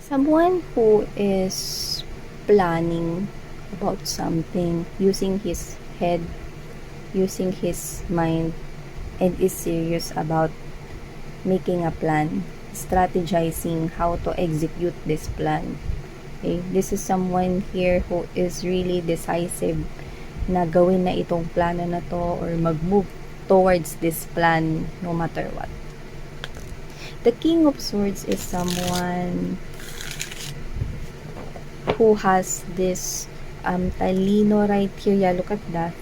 Someone who is planning about something, using his head, using his mind, and is serious about making a plan, strategizing how to execute this plan. Okay? This is someone here who is really decisive na gawin na itong plano na to or mag-move towards this plan no matter what. The King of Swords is someone who has this talino right here. Yeah, look at that.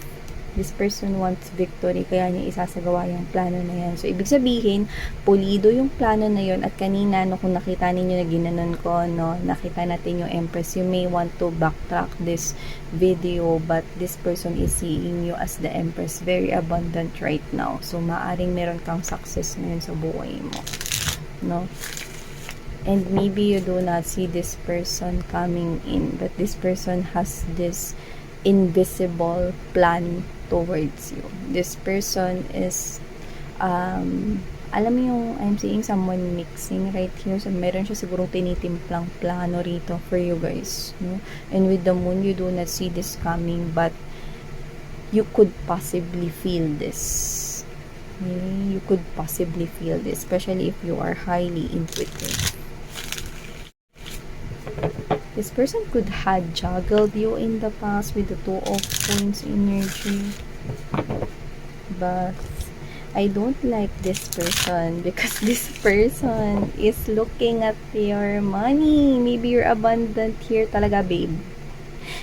This person wants victory, kaya niya isasagawa yung plano na yan. So, ibig sabihin, pulido yung plano na yun. At kanina, no, kung nakita ninyo na ginanon ko, no, nakita natin yung Empress, you may want to backtrack this video, but this person is seeing you as the Empress. Very abundant right now. So, maaring meron kang success ngayon sa buhay mo. No? And maybe you do not see this person coming in, but this person has this invisible plan towards you. This person is alam mo yung I'm seeing someone mixing right here, so meron siya siguro tinitimplang plano rito for you guys, no? And with the moon, you do not see this coming, but you could possibly feel this. Okay? You could possibly feel this, especially if you are highly intuitive. This person could have juggled you in the past with the Two of Coins energy. But I don't like this person because this person is looking at your money. Maybe you're abundant here talaga, babe.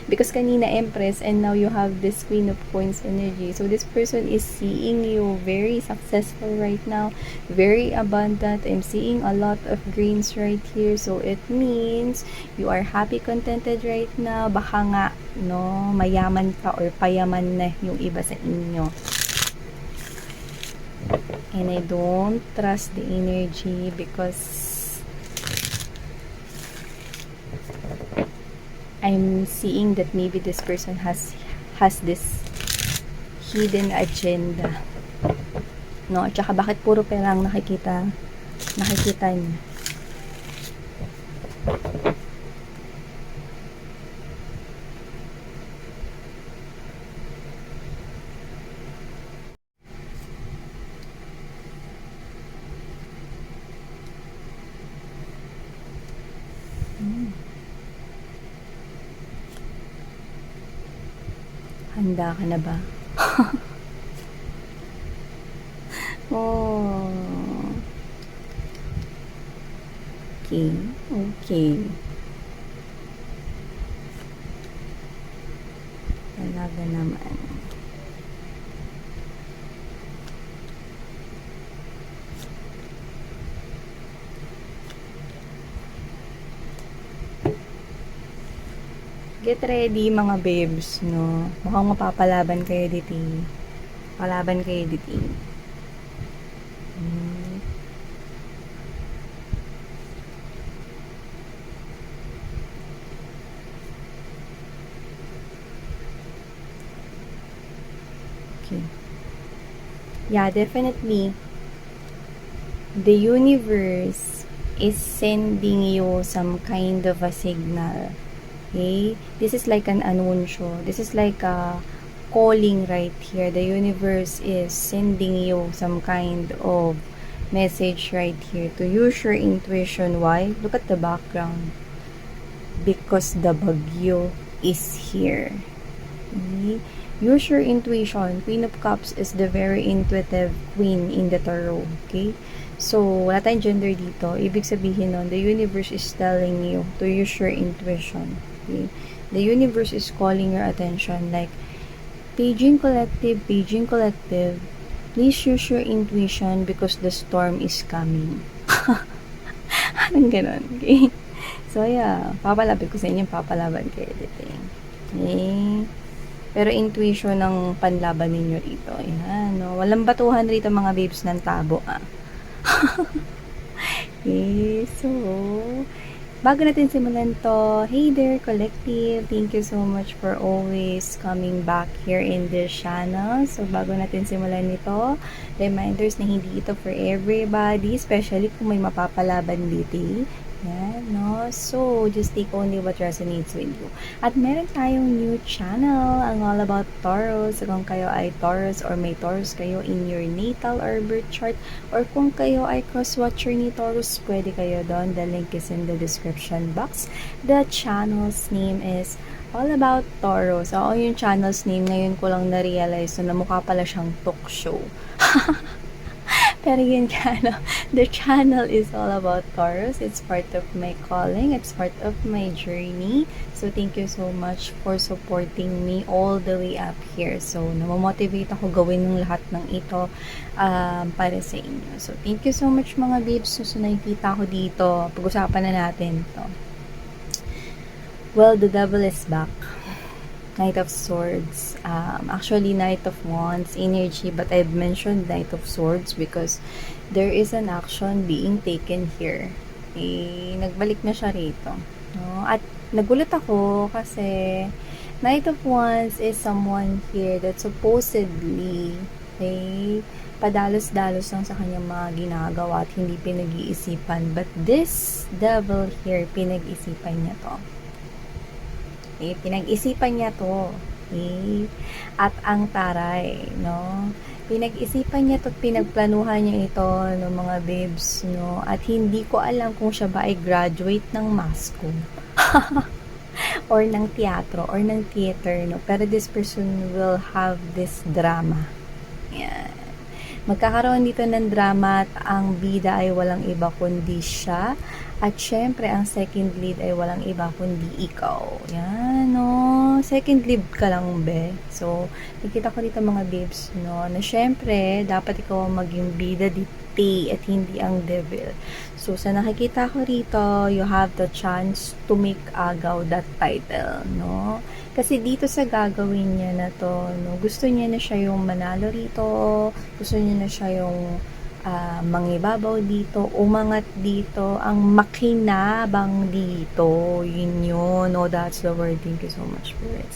Because kanina Empress and now you have this Queen of Coins energy. So this person is seeing you very successful right now, very abundant. I'm seeing a lot of greens right here. So it means you are happy, contented right now. Baka nga, no, mayaman pa or payaman na yung iba sa inyo. And I don't trust the energy because I'm seeing that maybe this person has this hidden agenda. No? At saka bakit puro pera ang nakikita niya? Handa ka na ba? Oh. Okay. Okay. Talaga naman. Get ready mga babes, no? Mukhang mapapalaban kayo dito. Palaban kayo dito. Okay. Yeah, definitely. The universe is sending you some kind of a signal. Okay? This is like an anunsyo. This is like a calling right here. The universe is sending you some kind of message right here to use your intuition. Why? Look at the background. Because the bagyo is here. Okay? Use your intuition. Queen of Cups is the very intuitive queen in the tarot. Okay? So, wala tayong gender dito. Ibig sabihin nun, the universe is telling you to use your intuition. Okay? The universe is calling your attention like, Paging Collective, please use your intuition because the storm is coming. Anong ganon, okay? So, yeah, papalapit ko sa inyo, papalaban kayo dito. Okay? Pero intuition ng panlaban ninyo rito. Ayan, no? Walang batuhan rito mga babes ng tabo, ah. Okay, so, bago natin simulan to, hey there collective, thank you so much for always coming back here in this channel. So bago natin simulan nito, reminders na hindi ito for everybody, especially kung may mapapalaban dito. Yan, no? So, just take only what resonates with you. At meron tayong new channel, ang all about Taurus. So, kung kayo ay Taurus or may Taurus kayo in your natal or birth chart, or kung kayo ay cross-watcher ni Taurus, pwede kayo doon. The link is in the description box. The channel's name is All About Taurus. Oo, yung channel's name, ngayon ko lang na-realize na mukha pala siyang talk show. Pero yun nga, no? The channel is all about Taurus. It's part of my calling. It's part of my journey. So, thank you so much for supporting me all the way up here. So, namomotivate ako gawin ng lahat ng ito para sa inyo. So, thank you so much mga babes. So, nakikita ko dito. Pag-usapan na natin to. Well, the devil is back. Knight of Swords. Actually, Knight of Wands energy, but I've mentioned Knight of Swords because there is an action being taken here. Nagbalik na siya rito. No? At nagulat ako kasi Knight of Wands is someone here that supposedly padalos-dalos lang sa kanyang mga ginagawa at hindi pinag-iisipan. But this devil here, pinag-isipan niya to. Pinag-isipan niya to. At ang taray, no? Pinag-isipan niya to at pinagplanuhan niya ito, no, mga babes, no? At hindi ko alam kung siya ba ay graduate ng mass comm or ng teatro or ng theater, no? Pero this person will have this drama. Yan. Magkakaroon dito ng drama at ang bida ay walang iba kundi siya. At syempre, ang second lead ay walang iba kundi ikaw. Yan, no? Second lead ka lang, be. So, nakita ko dito mga babes, no? Na syempre, dapat ikaw ang maging bida dito at hindi ang devil. So, sa nakikita ko rito, you have the chance to make agaw that title, no? Kasi dito sa gagawin niya na to, no? Gusto niya na siya yung manalo rito. Gusto niya na siya yung mangibabaw dito, umangat dito, ang makinabang dito. Yun. No, that's the word. Thank you so much for it.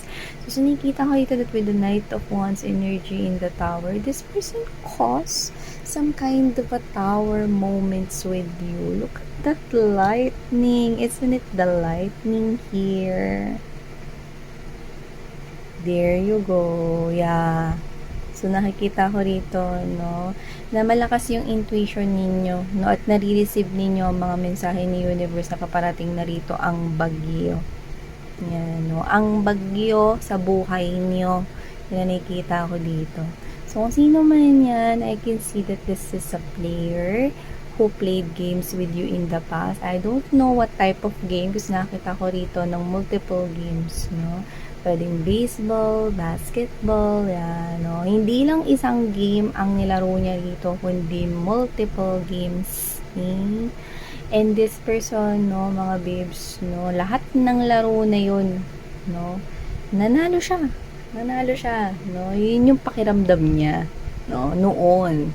So, nakikita ko dito that with the Knight of Wands energy in the tower, this person caused some kind of a tower moments with you. Look at that lightning. Isn't it the lightning here? There you go. Yeah. So, nakikita ko rito, no, na malakas yung intuition ninyo, no, at nare-receive ninyo ang mga mensahe ni universe na paparating na rito ang bagyo. Yan, no, ang bagyo sa buhay niyo. Yan, nakikita ko dito. So, kung sino man yan, I can see that this is a player who played games with you in the past. I don't know what type of game kasi nakita ko rito ng multiple games, no. Pwedeng baseball, basketball, yan, no? Hindi lang isang game ang nilaro niya dito, kundi multiple games. Okay? And this person, no, mga babes, no, lahat ng laro na yun, no, nanalo siya. Nanalo siya, no? Yun yung pakiramdam niya, no, noon.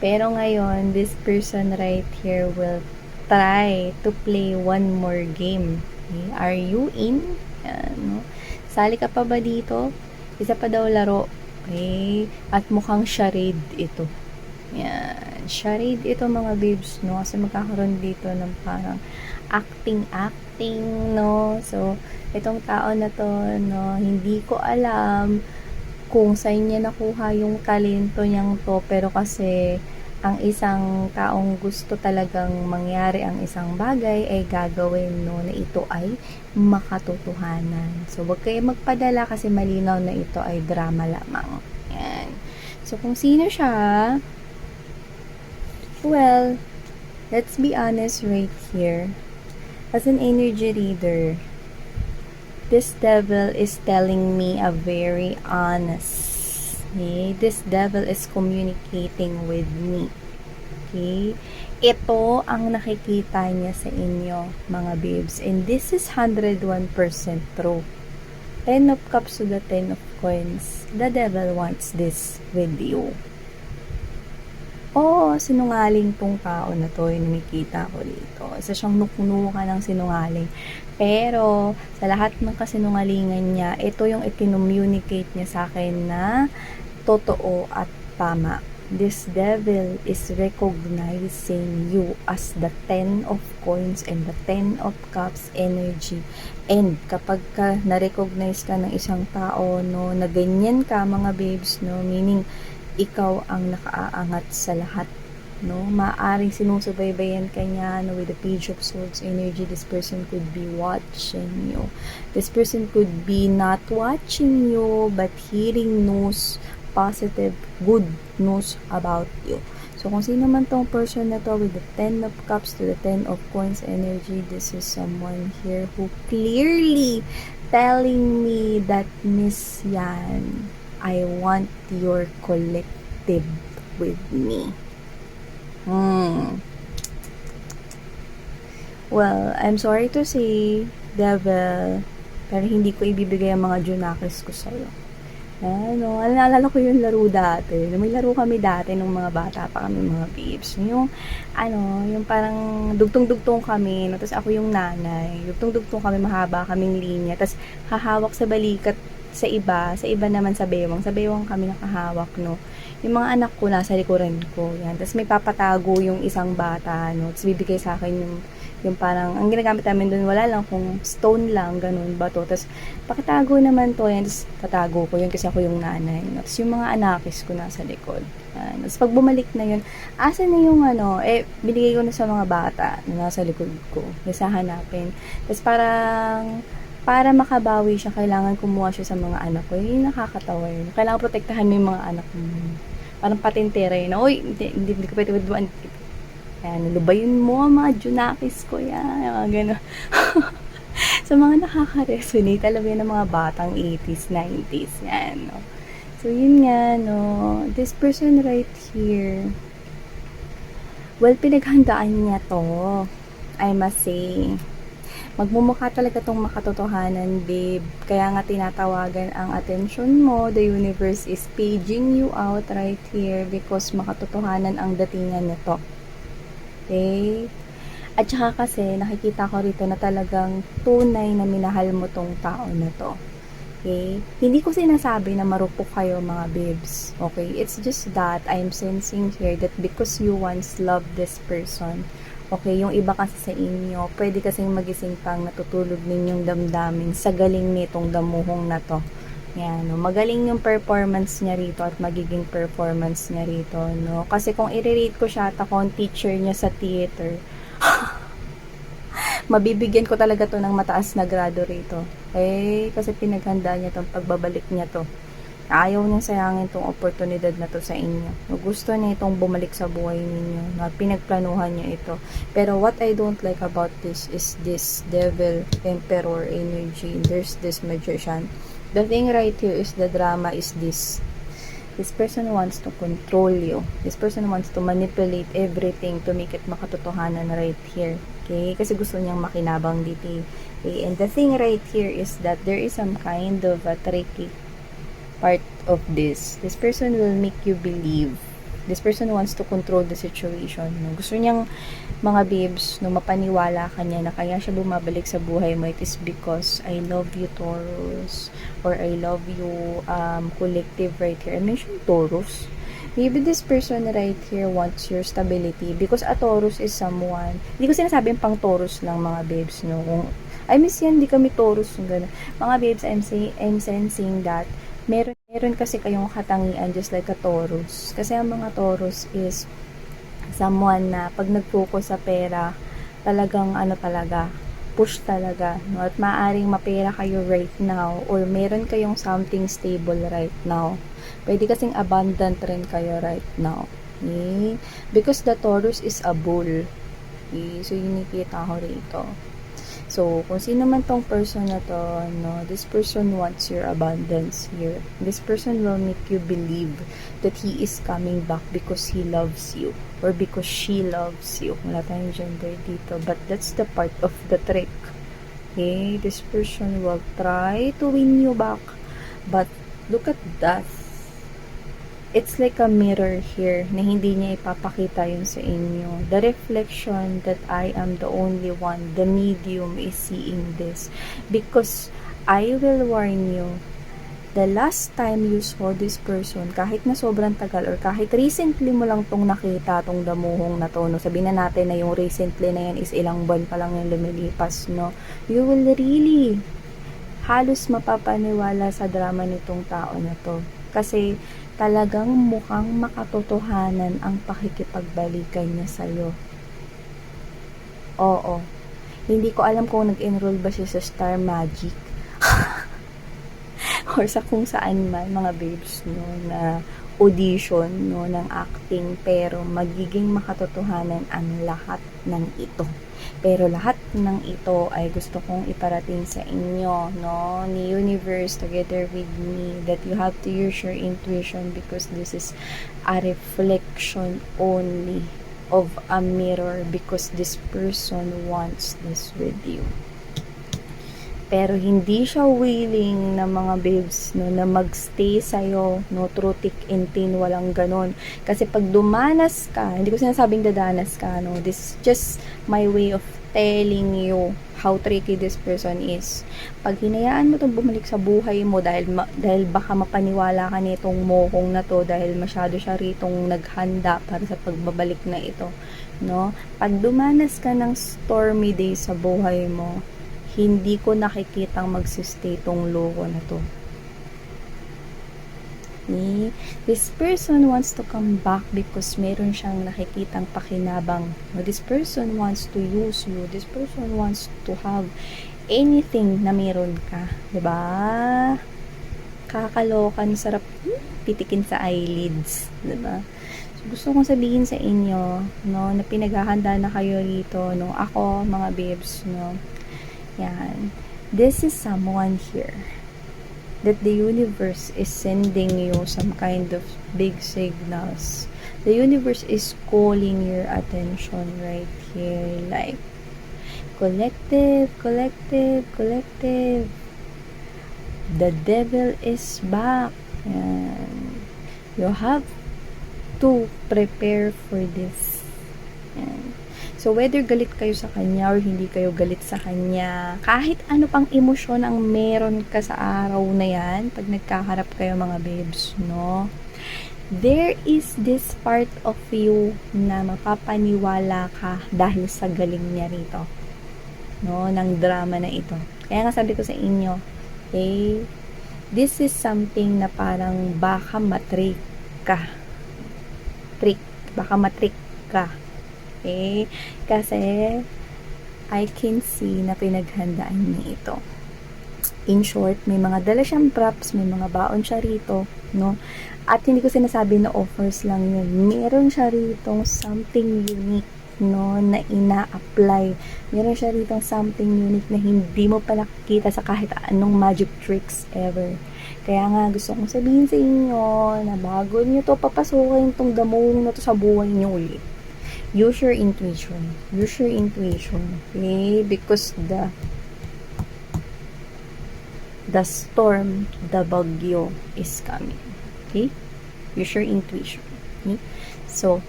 Pero ngayon, this person right here will try to play one more game. Okay? Are you in? Yan, no? Sali ka pa ba dito? Isa pa daw laro. Okay? At mukhang charade ito. Yan. Charade ito mga babes, no? Kasi magkakaroon dito ng parang acting, no? So, itong tao na to, no? Hindi ko alam kung saan niya nakuha yung talento niyang to. Pero kasi, ang isang taong gusto talagang mangyari ang isang bagay ay gagawin, no, na ito ay makatotohanan. So, wag kayo magpadala kasi malinaw na ito ay drama lamang. Yan. So, kung sino siya, well, let's be honest right here. As an energy reader, this devil is telling me a very honest. Okay? This devil is communicating with me. Okay? Ito ang nakikita niya sa inyo, mga babes. And this is 101% true. 10 of Cups to the 10 of Coins. The devil wants this with you. Oo, sinungaling tong tao na to, yung nakikita ko dito. Isa siyang nuknuka ng sinungaling. Pero, sa lahat ng kasinungalingan niya, ito yung i-communicate niya sa akin na totoo at tama. This devil is recognizing you as the 10 of coins and the 10 of cups energy. And kapag na-recognize ka ng isang tao, no, na ganyan ka mga babes, no, meaning ikaw ang nakaaangat sa lahat, no, maaring sinusubaybayan ka niya, no, with the page of swords energy. This person could be watching you. This person could be not watching you but hearing news, positive, good news about you. So, kung sino man tong person na to with the 10 of cups to the 10 of coins energy, this is someone here who clearly telling me that, Miss Yan, I want your collective with me. Well, I'm sorry to say, devil, pero hindi ko ibibigay ang mga junakis ko sa'yo. Ano, naalala ko yung laro dati. May laro kami dati nung mga bata pa kami, mga babes. Yung, yung parang dugtong-dugtong kami, no? Tapos ako yung nanay. Dugtong-dugtong kami, mahaba kaming linya. Tapos hahawak sa balikat sa iba naman sa bewang. Sa bewang kami nakahawak, no? Yung mga anak ko nasa likuran ko. Yan. Tapos may papatago yung isang bata, no? Tapos bibigay sa akin yung parang, ang ginagamit namin doon, wala lang kung stone lang, ganun, bato. Tapos, pakitago naman to, yan. Tapos, tatago ko yun kasi ako yung nanay. No? Tapos, yung mga anakis ko nasa likod. Yan. Tapos, pag bumalik na yun, asa na yung binigay ko na sa mga bata na nasa likod ko. Nasa hanapin. Tapos, para makabawi siya, kailangan kumuha siya sa mga anak ko. Yung nakakatawa yun. Kailangan protektahan mo yung mga anak mo. Parang patintera yun. Uy, hindi ko pwede yan, lubayin mo ang mga junakis ko yan, gano'n. Sa mga nakaka-resonate, alam yan ng mga batang 80s, 90s, yan, no? So, yun nga, no, this person right here, well, pinaghandaan niya to, I must say. Magmumukha talaga tong makatotohanan, babe. Kaya nga tinatawagan ang attention mo. The universe is paging you out right here because makatotohanan ang datingan nito. Okay? At saka kasi, nakikita ko rito na talagang tunay na minahal mo tong tao na to. Okay? Hindi ko sinasabi na marupok kayo mga babes. Okay? It's just that I'm sensing here that because you once loved this person, okay, yung iba kasi sa inyo, pwede kasing magising pang natutulog ninyong damdamin sa galing nitong damuhong na to. Yan, no? Magaling yung performance niya rito at magiging performance niya rito, no? Kasi kung i-rate ko siya at ako ang teacher niya sa theater, mabibigyan ko talaga to ng mataas na grado rito. Eh, kasi pinaghanda niya tong pagbabalik niya to. Ayaw niya sayangin tong oportunidad na to sa inyo. No, gusto niya itong bumalik sa buhay ninyo. Na pinagplanuhan niya ito. Pero what I don't like about this is this devil, emperor energy. There's this magician. The thing right here is the drama is this. This person wants to control you. This person wants to manipulate everything to make it makatotohanan right here. Okay? Kasi gusto niyang makinabang dito. Okay? And the thing right here is that there is some kind of a tricky part of this. This person will make you believe. This person wants to control the situation. No? Gusto niyang, mga babes, no, mapaniwala ka niya na kaya siya bumabalik sa buhay mo. It is because I love you, Taurus. Or I love you, collective right here. I mentioned Taurus. Maybe this person right here wants your stability. Because a Taurus is someone, hindi ko sinasabing pang Taurus lang mga babes, no. Kung, I miss yan, di kami Taurus. Mga babes, I'm sensing that meron kasi kayong katangian just like a Taurus. Kasi ang mga Taurus is someone na pag nag-focus sa pera, talagang push talaga. No? At maaaring mapera kayo right now or meron kayong something stable right now. Pwede kasing abundant rin kayo right now. Okay? Because the Taurus is a bull. Okay? So, yun nakita ko rito. So, kung sino man tong person na to, no, this person wants your abundance here. This person will make you believe that he is coming back because he loves you or because she loves you. Wala tayong gender dito, but that's the part of the trick. Okay? This person will try to win you back, but look at that. It's like a mirror here na hindi niya ipapakita yun sa inyo. The reflection that I am the only one, the medium is seeing this. Because I will warn you the last time you saw this person, kahit na sobrang tagal or kahit recently mo lang tong nakita, tong damuhong na to, no? Sabihin na natin na yung recently na yan is ilang buwan pa lang yung lumilipas, no? You will really halos mapapaniwala sa drama nitong tao na to. Kasi talagang mukhang makatotohanan ang pakikipagbalikan niya sa'yo. Oo. Hindi ko alam kung nag-enroll ba siya sa Star Magic or sa kung saan man, mga babes, no, na audition, no, ng acting, pero magiging makatotohanan ang lahat ng ito. Pero lahat ng ito ay gusto kong iparating sa inyo, no, ni universe together with me, that you have to use your intuition because this is a reflection only of a mirror because this person wants this with you. Pero hindi siya willing na mga babes, no, na magstay sa'yo, no, through thick and thin, walang ganon. Kasi pag dumanas ka, hindi ko sinasabing dadanas ka, no, this is just my way of telling you how tricky this person is. Pag hinayaan mo itong bumalik sa buhay mo dahil baka mapaniwala ka nitong mohong na to dahil masyado siya ritong naghanda para sa pagbabalik na ito, no? Pag dumanas ka ng stormy days sa buhay mo, hindi ko nakikitang magsistay tong loko na to. This person wants to come back because meron siyang nakikitang pakinabang. This person wants to use you. This person wants to have anything na meron ka. Diba? Kakalokan, sarap pitikin sa eyelids. Diba? So, gusto kong sabihin sa inyo, no, na pinaghahanda na kayo rito, no, ako, mga babes, no. Yan. This is someone here that the universe is sending you some kind of big signals. The universe is calling your attention right here, like collective, collective, collective. The devil is back. Yan. You have to prepare for this. Yan. So, whether galit kayo sa kanya or hindi kayo galit sa kanya, kahit ano pang emosyon ang meron ka sa araw na yan, pag nagkaharap kayo mga babes, no? There is this part of you na mapapaniwala ka dahil sa galing niya rito, no? Ng drama na ito. Kaya nga sabi ko sa inyo, okay, this is something na parang baka matrick ka. Baka matrick ka. Okay? Kasi I can see na pinaghandaan niya ito. In short, may mga dala siyang props, may mga baon siya rito, no? At hindi ko sinasabi na offers lang yun. Meron siya rito something unique, no, na ina-apply. Meron siya rito something unique na hindi mo pa nakikita sa kahit anong magic tricks ever. Kaya nga gusto kong sabihin sa inyo na bago niyo to papasukin tong damong na to sa buhay niyo ulit, use your intuition. Use your intuition. Okay? Because the storm, the bagyo is coming. Okay? Use your intuition. Okay? So,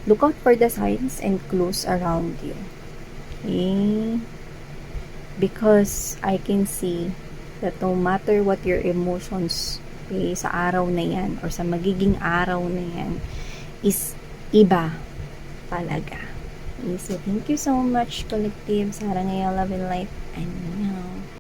look out for the signs and clues around you. Okay? Because I can see that no matter what your emotions, okay, sa araw na yan or sa magiging araw na yan is iba talaga. Okay, so thank you so much, collective. Sarang ngayon, love and light. And